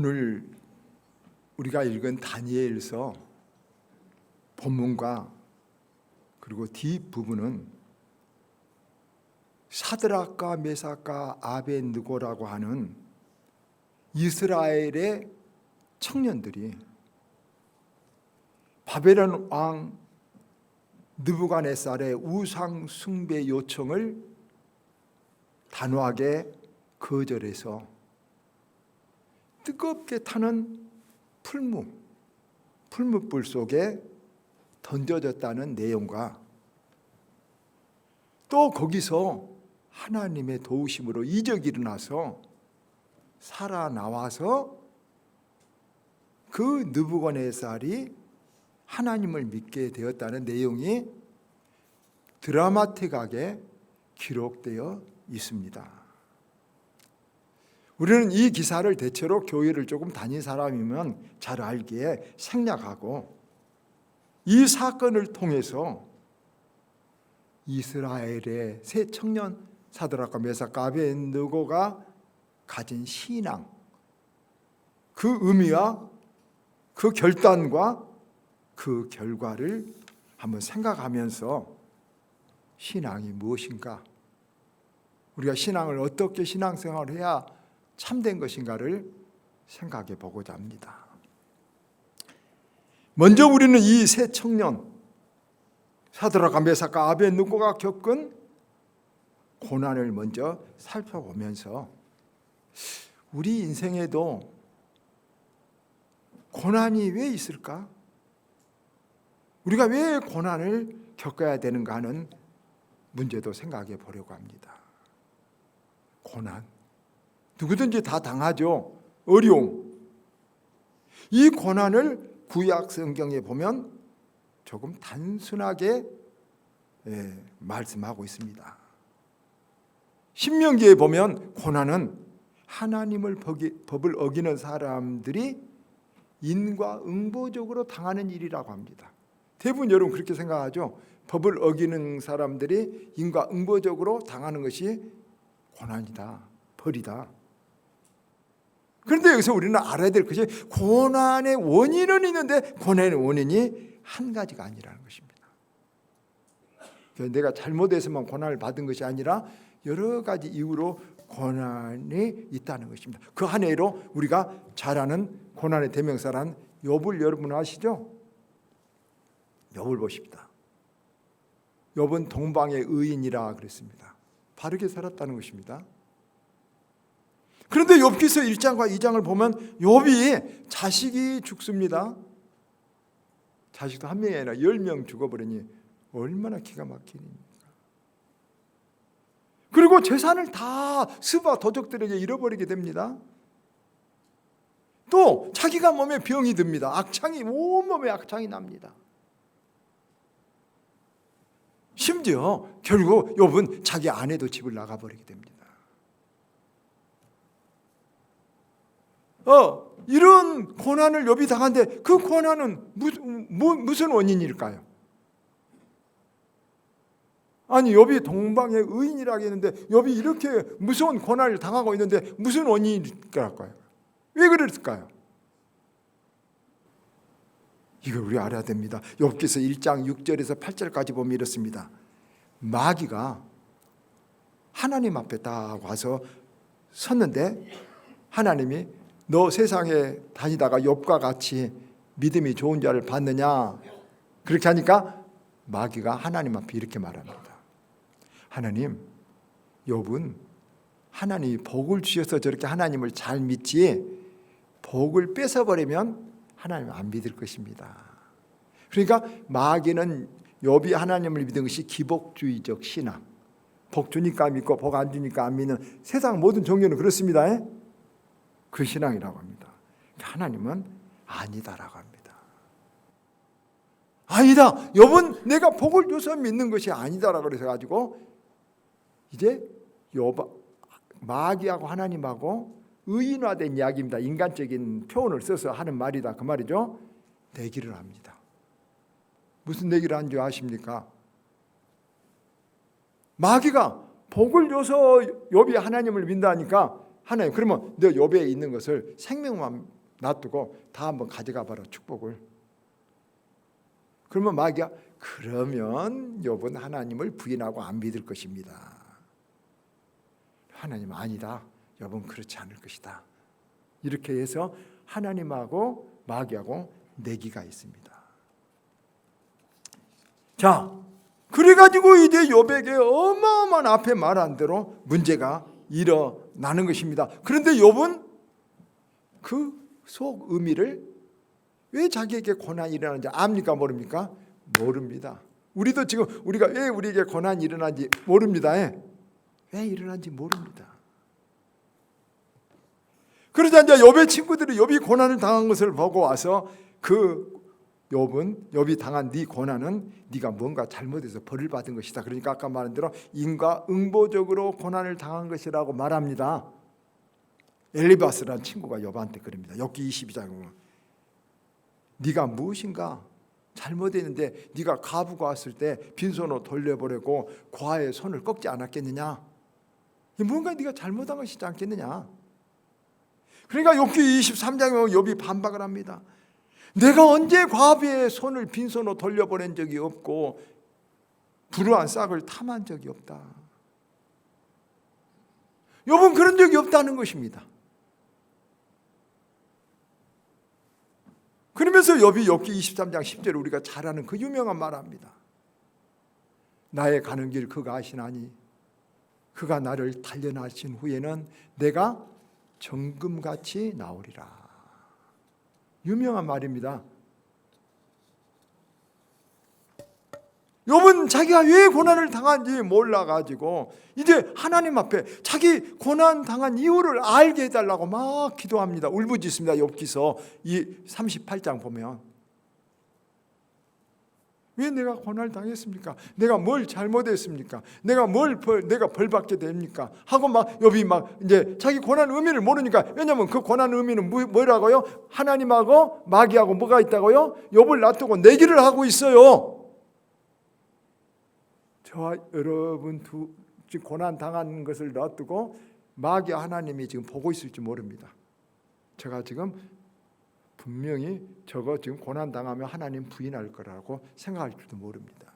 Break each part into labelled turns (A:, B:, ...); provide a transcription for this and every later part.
A: 오늘 우리가 읽은 다니엘서 본문과 그리고 뒷부분은 사드락과 메삭과 아벳느고라고 하는 이스라엘의 청년들이 바벨론 왕 느부갓네살의 우상 숭배 요청을 단호하게 거절해서 뜨겁게 타는 풀무불 속에 던져졌다는 내용과 또 거기서 하나님의 도우심으로 이적이 일어나서 살아나와서 그 느부갓네살이 하나님을 믿게 되었다는 내용이 드라마틱하게 기록되어 있습니다. 우리는 이 기사를 대체로 교회를 조금 다닌 사람이면 잘 알기에 생략하고 이 사건을 통해서 이스라엘의 새 청년 사드락과 메삭과 아벳느고가 가진 신앙, 그 의미와 그 결단과 그 결과를 한번 생각하면서 신앙이 무엇인가, 우리가 신앙을 어떻게 신앙생활을 해야 참된 것인가를 생각해 보고자 합니다. 먼저 우리는 이 세 청년 사드락과 메삭과 아벳느고가 겪은 고난을 먼저 살펴보면서 우리 인생에도 고난이 왜 있을까? 우리가 왜 고난을 겪어야 되는가 하는 문제도 생각해 보려고 합니다. 고난, 누구든지 다 당하죠. 어려움. 이 고난을 구약 성경에 보면 조금 단순하게 말씀하고 있습니다. 신명기에 보면 고난은 하나님을 법을 어기는 사람들이 인과응보적으로 당하는 일이라고 합니다. 대부분 여러분 그렇게 생각하죠. 법을 어기는 사람들이 인과응보적으로 당하는 것이 고난이다, 벌이다. 그런데 여기서 우리는 알아야 될 것이 고난의 원인은 있는데 고난의 원인이 한 가지가 아니라는 것입니다. 내가 잘못해서만 고난을 받은 것이 아니라 여러 가지 이유로 고난이 있다는 것입니다. 그 한 해로 우리가 잘 아는 고난의 대명사란 욥을 여러분 아시죠? 욥을 보십니다. 욥은 동방의 의인이라 그랬습니다. 바르게 살았다는 것입니다. 그런데 욥기서 1장과 2장을 보면 욥이 자식이 죽습니다. 자식도 한 명이 아니라 10명 죽어버리니 얼마나 기가 막히니까. 그리고 재산을 다 스바 도적들에게 잃어버리게 됩니다. 또 자기가 몸에 병이 듭니다. 악창이, 온몸에 악창이 납니다. 심지어 결국 욥은 자기 아내도 집을 나가버리게 됩니다. 이런 고난을 욥이 당한데 그 고난은 무슨 원인일까요? 아니 욥이 동방의 의인이라고 했는데 욥이 이렇게 무서운 고난을 당하고 있는데 무슨 원인일까요? 왜 그랬을까요? 이걸 우리 알아야 됩니다. 욥기서 1장 6절에서 8절까지 보면 이렇습니다. 마귀가 하나님 앞에 딱 와서 섰는데 하나님이 너 세상에 다니다가 욥과 같이 믿음이 좋은 자를 봤느냐? 그렇게 하니까 마귀가 하나님 앞에 이렇게 말합니다. 하나님, 욥은 하나님이 복을 주셔서 저렇게 하나님을 잘 믿지 복을 뺏어버리면 하나님 안 믿을 것입니다. 그러니까 마귀는 욥이 하나님을 믿은 것이 기복주의적 신앙, 복 주니까 믿고 복 안 주니까 안 믿는 세상 모든 종교는 그렇습니다. 그 신앙이라고 합니다. 하나님은 아니다라고 합니다. 아니다. 욥은 내가 복을 줘서 믿는 것이 아니다라고 그래서 가지고 이제 욥 마귀하고 하나님하고 의인화된 이야기입니다. 인간적인 표현을 써서 하는 말이다. 그 말이죠. 내기를 합니다. 무슨 내기를 한 줄 아십니까? 마귀가 복을 줘서 욥이 하나님을 믿다니까 하나님, 그러면 너 욥에 있는 것을 생명만 놔두고 다 한번 가져가 봐라, 축복을. 그러면 마귀가 그러면 욥은 하나님을 부인하고 안 믿을 것입니다. 하나님 아니다, 욥은 그렇지 않을 것이다. 이렇게 해서 하나님하고 마귀하고 내기가 있습니다. 자, 그래가지고 이제 욥에게 어마어마한 앞에 말한 대로 문제가 일어나는 것입니다. 그런데 욥은 그 속 의미를, 왜 자기에게 고난이 일어나는지 압니까, 모릅니까? 모릅니다. 우리도 지금 우리가 왜 우리에게 고난이 일어나는지 모릅니다. 왜 일어난지 모릅니다. 그러자 이제 욥의 친구들이 욥이 고난을 당한 것을 보고 와서 욥이 당한 네 고난은 네가 뭔가 잘못해서 벌을 받은 것이다. 그러니까 아까 말한 대로 인과응보적으로 고난을 당한 것이라고 말합니다. 엘리바스라는 친구가 욥한테 그럽니다. 욥기 22장에 보면 네가 무엇인가 잘못했는데 네가 가부가 왔을 때 빈손으로 돌려보내고 과의 손을 꺾지 않았겠느냐? 뭔가 네가 잘못한 것이지 않겠느냐? 그러니까 욥기 23장에 보면 욥이 반박을 합니다. 내가 언제 과부의 손을 빈손으로 돌려보낸 적이 없고 불우한 싹을 탐한 적이 없다. 욥은 그런 적이 없다는 것입니다. 그러면서 욥이 욥기 23장 10절에 우리가 잘 아는 그 유명한 말합니다. 나의 가는 길 그가 아시나니 그가 나를 단련하신 후에는 내가 정금같이 나오리라. 유명한 말입니다. 욥은 자기가 왜 고난을 당한지 몰라가지고 이제 하나님 앞에 자기 고난 당한 이유를 알게 해달라고 막 기도합니다. 울부짖습니다. 욥기서 이 38장 보면 왜 내가 고난을 당했습니까? 내가 뭘 잘못했습니까? 내가 벌 받게 됩니까? 하고 막 욥이 막 이제 자기 고난 의미를 모르니까, 왜냐하면 그 고난 의미는 뭐라고요? 하나님하고 마귀하고 뭐가 있다고요? 욥을 놔두고 내기를 하고 있어요. 저와 여러분 지금 고난 당한 것을 놔두고 마귀와 하나님이 지금 보고 있을지 모릅니다. 제가 지금 분명히 저거 지금 고난 당하면 하나님 부인할 거라고 생각할 줄도 모릅니다.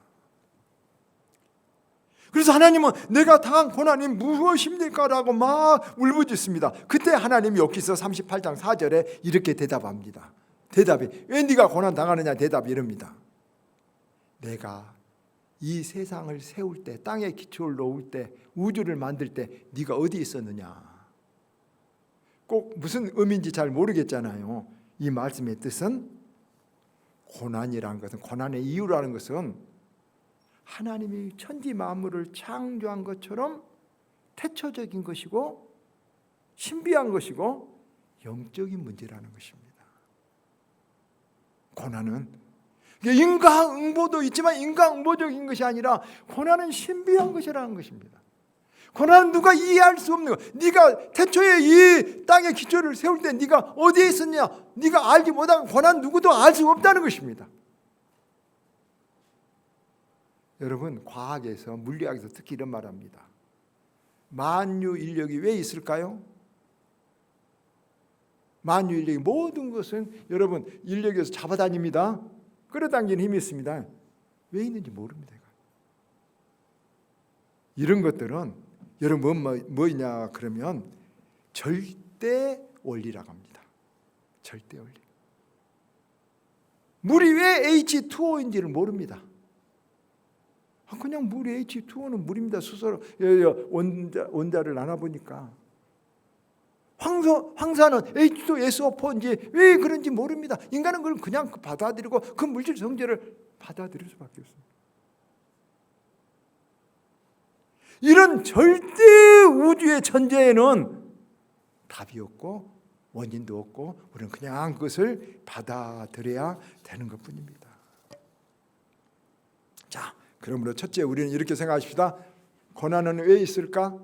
A: 그래서 하나님은 내가 당한 고난이 무엇입니까? 라고 막 울부짖습니다. 그때 하나님이 욥기서 38장 4절에 이렇게 대답합니다. 대답이, 왜 네가 고난 당하느냐? 대답이 이럽니다. 내가 이 세상을 세울 때, 땅에 기초를 놓을 때, 우주를 만들 때 네가 어디 있었느냐? 꼭 무슨 의미인지 잘 모르겠잖아요. 이 말씀의 뜻은, 고난이라는 것은, 고난의 이유라는 것은 하나님이 천지 만물을 창조한 것처럼 태초적인 것이고 신비한 것이고 영적인 문제라는 것입니다. 고난은 인과응보도 있지만 인과응보적인 것이 아니라 고난은 신비한 것이라는 것입니다. 고난은 누가 이해할 수 없는 것. 네가 태초에 이 땅의 기초를 세울 때 네가 어디에 있었냐? 네가 알지 못한 고난 누구도 알 수 없다는 것입니다. 여러분, 과학에서, 물리학에서 특히 이런 말을 합니다. 만유 인력이 왜 있을까요? 만유 인력이 모든 것은 여러분 인력에서 잡아다닙니다. 끌어당기는 힘이 있습니다. 왜 있는지 모릅니다. 이런 것들은 여러분 뭐냐 그러면 절대 원리라고 합니다. 절대 원리. 물이 왜 H2O인지를 모릅니다. 그냥 물이 H2O는 물입니다. 수소로 원자를 나눠보니까 황사는 H2SO4인지 왜 그런지 모릅니다. 인간은 그걸 그냥 받아들이고 그 물질 성질을 받아들일 수밖에 없습니다. 이런 절대 우주의 천재에는 답이 없고 원인도 없고 우리는 그냥 그것을 받아들여야 되는 것뿐입니다. 자, 그러므로 첫째 우리는 이렇게 생각합시다. 고난은 왜 있을까?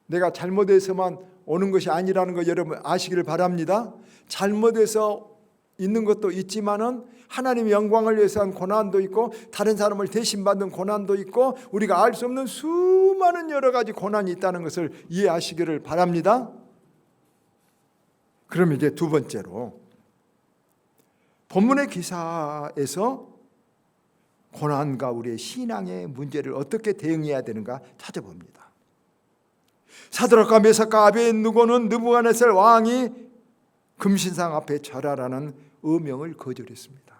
A: 내가 잘못해서만 오는 것이 아니라는 거 여러분 아시기를 바랍니다. 잘못해서 있는 것도 있지만은 하나님의 영광을 위해서 한 고난도 있고 다른 사람을 대신 받는 고난도 있고 우리가 알 수 없는 수많은 여러 가지 고난이 있다는 것을 이해하시기를 바랍니다. 그럼 이제 두 번째로 본문의 기사에서 고난과 우리의 신앙의 문제를 어떻게 대응해야 되는가 찾아봅니다. 사드락과 메삭과 아벳느고는 느부갓네살 왕이 금신상 앞에 절하라는 어명을 거절했습니다.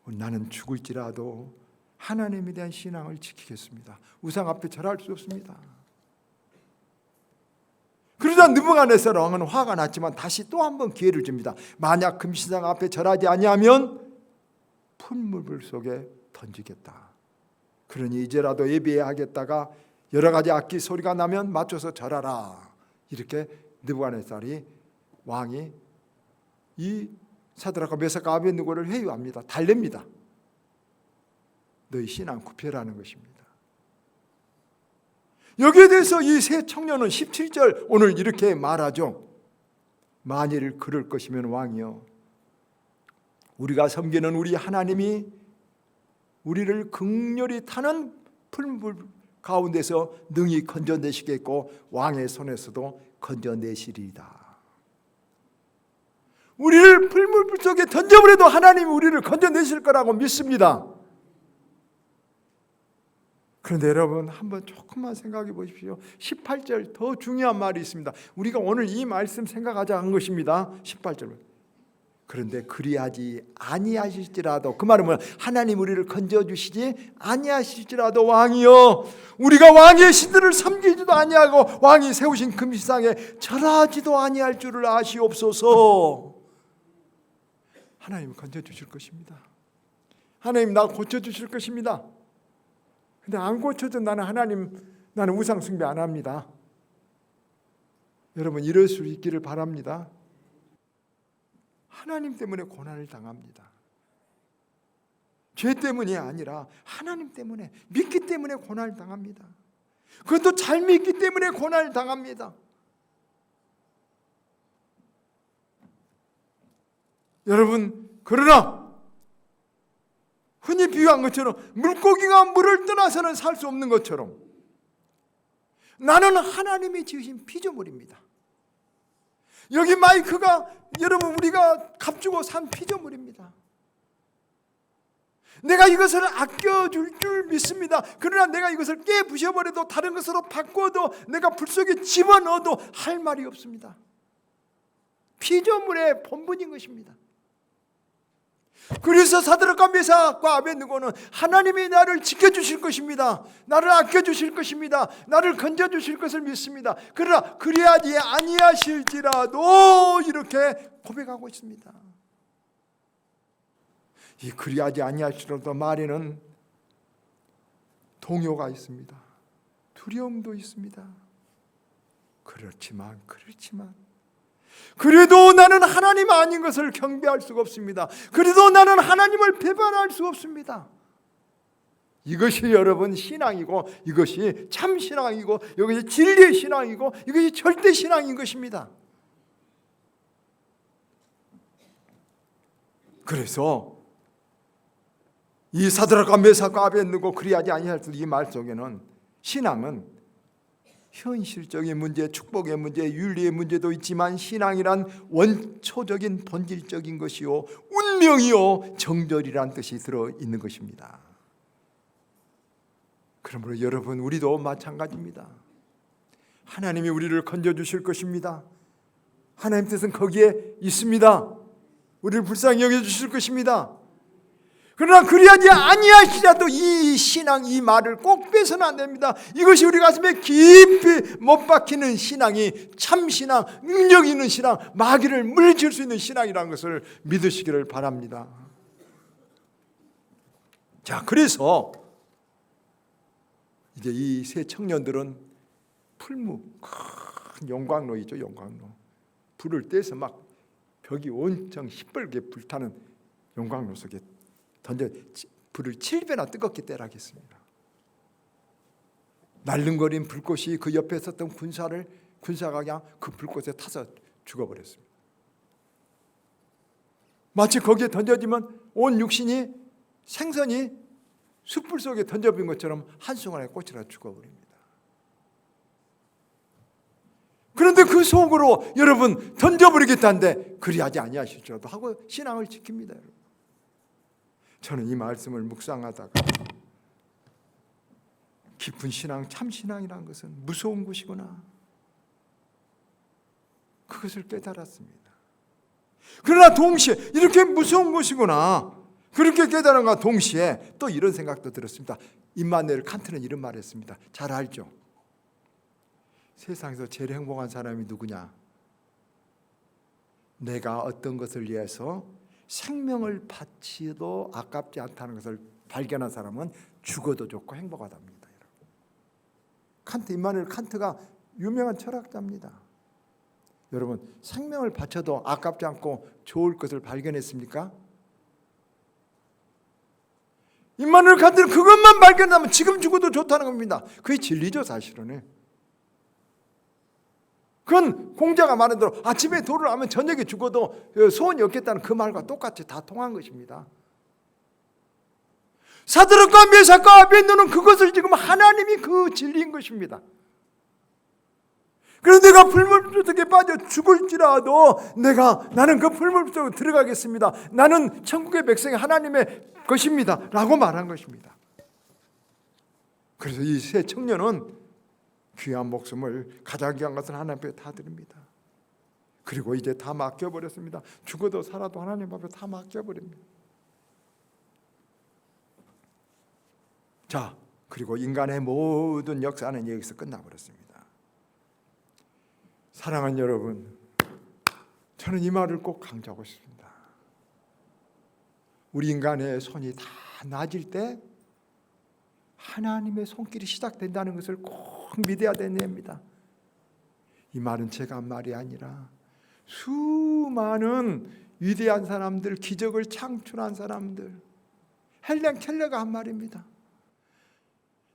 A: 나는 죽을지라도 하나님에 대한 신앙을 지키겠습니다. 우상 앞에 절할 수 없습니다. 그러자 느부갓네살 왕은 화가 났지만 다시 또 한 번 기회를 줍니다. 만약 금신상 앞에 절하지 아니하면 풀무불 속에 던지겠다. 그러니 이제라도 예비해야 하겠다가 여러 가지 악기 소리가 나면 맞춰서 절하라. 이렇게 느부갓네살이 왕이 이 사드락과 메삭과 아벳느고를 회유합니다. 달랩니다. 너희 신앙 굽혀라는 것입니다. 여기에 대해서 이 세 청년은 17절 오늘 이렇게 말하죠. 만일 그럴 것이면 왕이여, 우리가 섬기는 우리 하나님이 우리를 극렬히 타는 풀물 가운데서 능히 건져내시겠고 왕의 손에서도 건져내시리이다. 우리를 풀물 속에 던져버려도 하나님이 우리를 건져내실 거라고 믿습니다. 그런데 여러분 한번 조금만 생각해 보십시오. 18절 더 중요한 말이 있습니다. 우리가 오늘 이 말씀 생각하자 한 것입니다. 18절. 그런데 그리하지 아니하실지라도, 그 말은 뭐야? 하나님 우리를 건져주시지 아니하실지라도 왕이여, 우리가 왕의 신들을 섬기지도 아니하고 왕이 세우신 금신상에 절하지도 아니할 줄을 아시옵소서. 하나님 건져주실 것입니다. 하나님 나 고쳐주실 것입니다. 근데 안 고쳐도 나는 우상 숭배 안 합니다. 여러분 이럴 수 있기를 바랍니다. 하나님 때문에 고난을 당합니다. 죄 때문이 아니라 하나님 때문에, 믿기 때문에 고난을 당합니다. 그것도 잘 믿기 때문에 고난을 당합니다. 여러분, 그러나 흔히 비유한 것처럼 물고기가 물을 떠나서는 살 수 없는 것처럼 나는 하나님이 지으신 피조물입니다. 여기 마이크가 여러분 우리가 값주고 산 피조물입니다. 내가 이것을 아껴줄 줄 믿습니다. 그러나 내가 이것을 깨부셔버려도 다른 것으로 바꿔도 내가 불 속에 집어넣어도 할 말이 없습니다. 피조물의 본분인 것입니다. 그래서 사드락과 메삭과 아벳느고는 하나님이 나를 지켜주실 것입니다. 나를 아껴주실 것입니다. 나를 건져주실 것을 믿습니다. 그러나 그리하지 아니하실지라도 이렇게 고백하고 있습니다. 이 그리하지 아니하실지라도 말에는 동요가 있습니다. 두려움도 있습니다. 그렇지만 그래도 나는 하나님 아닌 것을 경배할 수가 없습니다. 그래도 나는 하나님을 배반할 수 없습니다. 이것이 여러분 신앙이고, 이것이 참 신앙이고, 이것이 진리의 신앙이고, 이것이 절대 신앙인 것입니다. 그래서 이 사드락과 메삭과 아벳느고 그리하지 아니할 이 말 속에는 신앙은 현실적인 문제, 축복의 문제, 윤리의 문제도 있지만 신앙이란 원초적인 본질적인 것이요 운명이요 정절이란 뜻이 들어있는 것입니다. 그러므로 여러분 우리도 마찬가지입니다. 하나님이 우리를 건져주실 것입니다. 하나님 뜻은 거기에 있습니다. 우리를 불쌍히 여겨주실 것입니다. 그러나 그리하지 아니하시라도 이 신앙, 이 말을 꼭 빼서는 안 됩니다. 이것이 우리 가슴에 깊이 못 박히는 신앙이 참 신앙, 능력 있는 신앙, 마귀를 물리칠 수 있는 신앙이라는 것을 믿으시기를 바랍니다. 자, 그래서 이제 이 세 청년들은 풀무, 큰 용광로이죠, 용광로. 불을 떼서 막 벽이 온통 시뻘게 불타는 용광로 속에 던져 불을 7배나 뜨겁게 떼라겠습니다. 날름거린 불꽃이 그 옆에 있었던 군사가 그냥 그 불꽃에 타서 죽어버렸습니다. 마치 거기에 던져지면 온 육신이, 생선이 숯불 속에 던져진 것처럼 한순간에 꽂히라 죽어버립니다. 그런데 그런데 그 속으로 여러분 던져버리겠다는데 그리하지 아니하실지라도 하고 신앙을 지킵니다. 여러분. 저는 이 말씀을 묵상하다가 깊은 신앙, 참 신앙이라는 것은 무서운 것이구나, 그것을 깨달았습니다. 그러나 동시에 이렇게 무서운 것이구나 그렇게 깨달은과 동시에 또 이런 생각도 들었습니다. 임마누엘 칸트는 이런 말을 했습니다. 잘 알죠? 세상에서 제일 행복한 사람이 누구냐? 내가 어떤 것을 위해서 생명을 바치도 아깝지 않다는 것을 발견한 사람은 죽어도 좋고 행복하답니다. 칸트, 임마누엘 칸트가 유명한 철학자입니다. 여러분, 생명을 바쳐도 아깝지 않고 좋을 것을 발견했습니까? 임마누엘 칸트는 그것만 발견하면 지금 죽어도 좋다는 겁니다. 그게 진리죠, 사실은. 그건 공자가 말한 대로 아침에 도를 하면 저녁에 죽어도 소원이 없겠다는 그 말과 똑같이 다 통한 것입니다. 사드락과 메삭과 아벤노는 그것을 지금 하나님이 그 진리인 것입니다. 그래서 내가 풀물속에 빠져 죽을지라도 나는 그 풀물 속에 들어가겠습니다. 나는 천국의 백성이 하나님의 것입니다 라고 말한 것입니다. 그래서 이 세 청년은 귀한 목숨을, 가장 귀한 것을 하나님 앞에 다 드립니다. 그리고 이제 다 맡겨버렸습니다. 죽어도 살아도 하나님 앞에 다 맡겨버립니다. 자, 그리고 인간의 모든 역사는 여기서 끝나버렸습니다. 사랑하는 여러분, 저는 이 말을 꼭 강조하고 싶습니다. 우리 인간의 손이 다 나아질 때 하나님의 손길이 시작된다는 것을 꼭 믿어야 되는 겁니다. 이 말은 제가 한 말이 아니라 수많은 위대한 사람들, 기적을 창출한 사람들, 헬렌 켈러가 한 말입니다.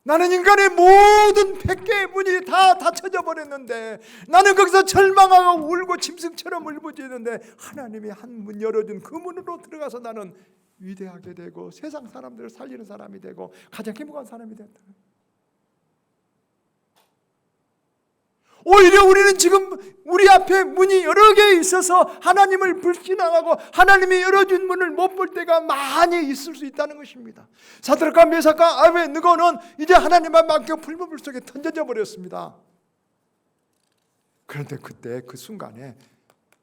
A: 나는 인간의 모든 100개의 문이 다 닫혀져 버렸는데, 나는 거기서 절망하고 울고 짐승처럼 울부짖는데 하나님이 한 문 열어준 그 문으로 들어가서 나는 위대하게 되고 세상 사람들을 살리는 사람이 되고 가장 행복한 사람이 됐다. 오히려 우리는 지금 우리 앞에 문이 여러 개 있어서 하나님을 불신앙하고 하나님이 열어준 문을 못 볼 때가 많이 있을 수 있다는 것입니다. 사드락과 메삭과 아벤느고는 이제 하나님만 맡겨 풀무불 속에 던져져 버렸습니다. 그런데 그때 그 순간에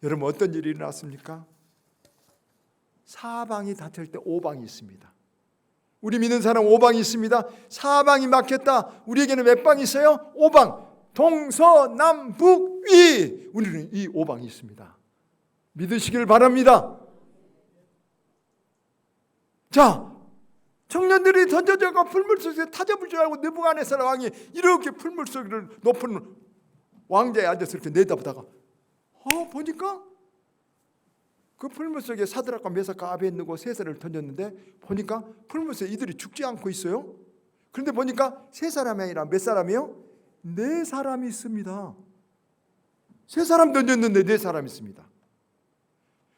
A: 여러분 어떤 일이 일어났습니까? 사방이 닫힐 때 오방이 있습니다. 우리 믿는 사람 오방이 있습니다. 사방이 막혔다. 우리에게는 몇 방이 있어요? 오방. 동서남북위, 우리는 이 오방이 있습니다. 믿으시길 바랍니다. 자, 청년들이 던져져가 풀물 속에 타잡을 줄 알고 느부갓네살 왕이 이렇게 풀물 속을 높은 왕자에 앉아서 이렇게 내다보다가 보니까 그 풀물 속에 사드락과 메삭과 아벤느고 세 사람을 던졌는데 보니까 풀물 속에 이들이 죽지 않고 있어요. 그런데 보니까 세 사람이 아니라 몇 사람이요? 네 사람이 있습니다. 세 사람 던졌는데 네 사람이 있습니다.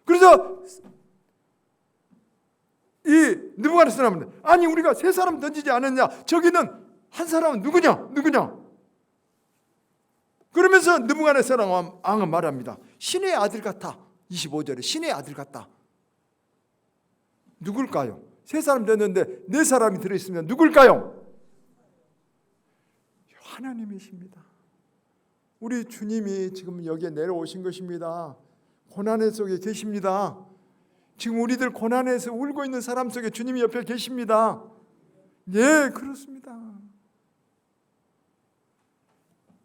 A: 그래서 이 느부갓네살 사람은 아니 우리가 세 사람 던지지 않았냐? 저기는 한 사람은 누구냐? 그러면서 느부갓네살 왕은 말합니다. 신의 아들 같아. 25절에 신의 아들 같다. 누굴까요? 세 사람 던졌는데 네 사람이 들어있으면 누굴까요? 하나님이십니다. 우리 주님이 지금 여기에 내려오신 것입니다. 고난의 속에 계십니다. 지금 우리들 고난에서 울고 있는 사람 속에 주님이 옆에 계십니다. 예, 그렇습니다.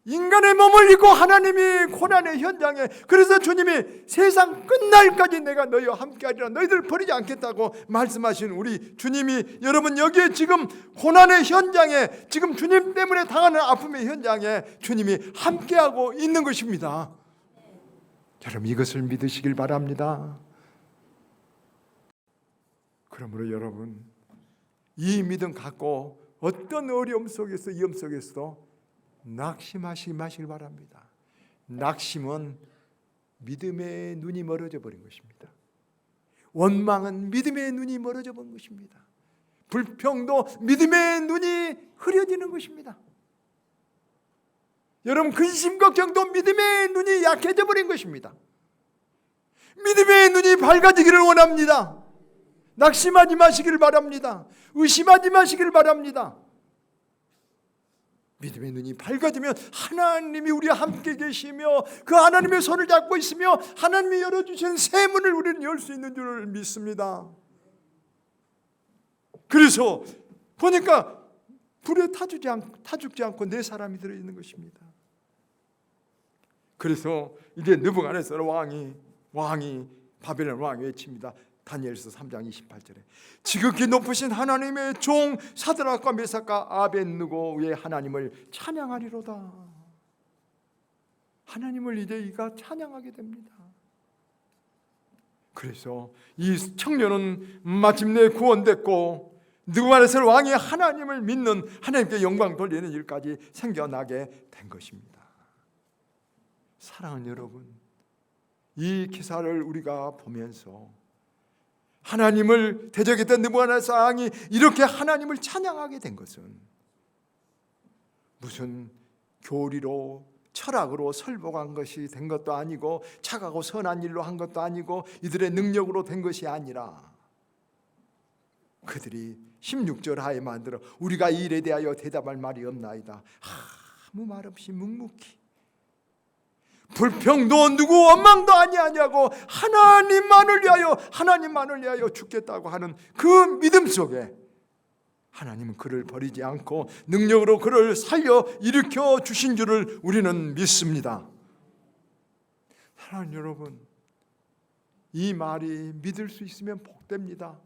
A: 인간의 몸을 입고 하나님이 고난의 현장에, 그래서 주님이 세상 끝날까지 내가 너희와 함께하리라, 너희들 버리지 않겠다고 말씀하신 우리 주님이 여러분 여기에 지금 고난의 현장에, 지금 주님 때문에 당하는 아픔의 현장에 주님이 함께하고 있는 것입니다. 여러분 이것을 믿으시길 바랍니다. 그러므로 여러분 이 믿음 갖고 어떤 어려움 속에서 위험 속에서도 낙심하지 마시길 바랍니다. 낙심은 믿음의 눈이 멀어져 버린 것입니다. 원망은 믿음의 눈이 멀어져 버린 것입니다. 불평도 믿음의 눈이 흐려지는 것입니다. 여러분 근심 걱정도 믿음의 눈이 약해져 버린 것입니다. 믿음의 눈이 밝아지기를 원합니다. 낙심하지 마시기를 바랍니다. 의심하지 마시기를 바랍니다. 믿음의 눈이 밝아지면 하나님이 우리와 함께 계시며 그 하나님의 손을 잡고 있으며 하나님이 열어주신 새 문을 우리는 열 수 있는 줄 믿습니다. 그래서 보니까 불에 타 죽지 않고 네 사람이 들어있는 것입니다. 그래서 이제 느부갓네살 왕이 바벨론 왕이 외칩니다. 다니엘서 3장 28절에 지극히 높으신 하나님의 종 사드락과 메삭과 아벳느고의 하나님을 찬양하리로다. 하나님을 이제 이가 찬양하게 됩니다. 그래서 이 청년은 마침내 구원됐고 느부갓네살 왕이 하나님을 믿는, 하나님께 영광 돌리는 일까지 생겨나게 된 것입니다. 사랑하는 여러분, 이 기사를 우리가 보면서 하나님을 대적했던 느부갓네살 왕이 이렇게 하나님을 찬양하게 된 것은 무슨 교리로 철학으로 설복한 것이 된 것도 아니고 착하고 선한 일로 한 것도 아니고 이들의 능력으로 된 것이 아니라 그들이 16절 하에 만들어 우리가 이 일에 대하여 대답할 말이 없나이다. 아무 말 없이 묵묵히 불평도 누구 원망도 아니하냐고 하나님만을 위하여 죽겠다고 하는 그 믿음 속에 하나님은 그를 버리지 않고 능력으로 그를 살려 일으켜 주신 줄을 우리는 믿습니다. 사랑하는 여러분, 이 말이 믿을 수 있으면 복됩니다.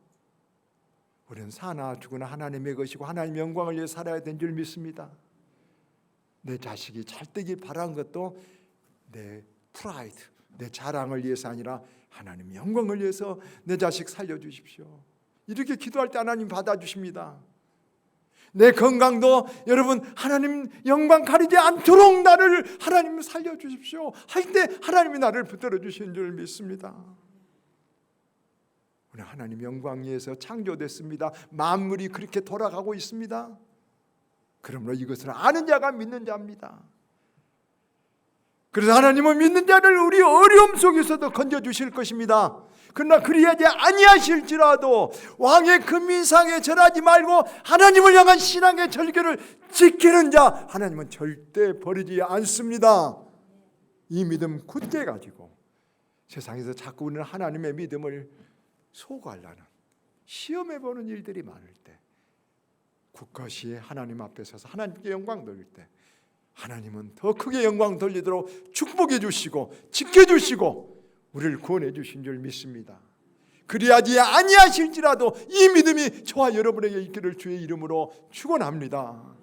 A: 우리는 사나 죽으나 하나님의 것이고 하나님의 영광을 위해 살아야 되는 줄 믿습니다. 내 자식이 잘 되길 바라는 것도 내 프라이드, 내 자랑을 위해서 아니라 하나님의 영광을 위해서 내 자식 살려주십시오. 이렇게 기도할 때 하나님 받아주십니다. 내 건강도 여러분 하나님 영광 가리지 않도록 나를 하나님 살려주십시오 할 때 하나님이 나를 붙들어 주신 줄 믿습니다. 우리 하나님 영광 위해서 창조됐습니다. 만물이 그렇게 돌아가고 있습니다. 그러므로 이것을 아는 자가 믿는 자입니다. 그래서 하나님은 믿는 자를 우리 어려움 속에서도 건져주실 것입니다. 그러나 그리하지 아니하실지라도 왕의 금민상에 절하지 말고 하나님을 향한 신앙의 절개를 지키는 자 하나님은 절대 버리지 않습니다. 이 믿음 굳게 가지고 세상에서 자꾸 우리는 하나님의 믿음을 소구하려는 시험해보는 일들이 많을 때 굳건히 하나님 앞에 서서 하나님께 영광 돌릴 때 하나님은 더 크게 영광 돌리도록 축복해 주시고 지켜주시고 우리를 구원해 주신 줄 믿습니다. 그리하지 아니하실지라도 이 믿음이 저와 여러분에게 있기를 주의 이름으로 축원합니다.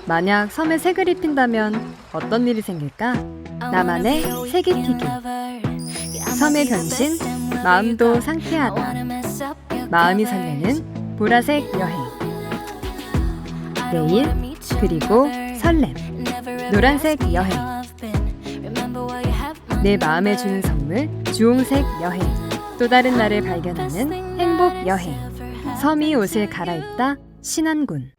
B: 만약 섬에 색을 입힌다면 어떤 일이 생길까? 나만의 색입히기. 섬의 변신, 마음도 상쾌하다. 마음이 설레는 보라색 여행. 내일, 그리고 설렘. 노란색 여행. 내 마음에 주는 선물, 주홍색 여행. 또 다른 나를 발견하는 행복 여행. 섬이 옷을 갈아입다 신안군.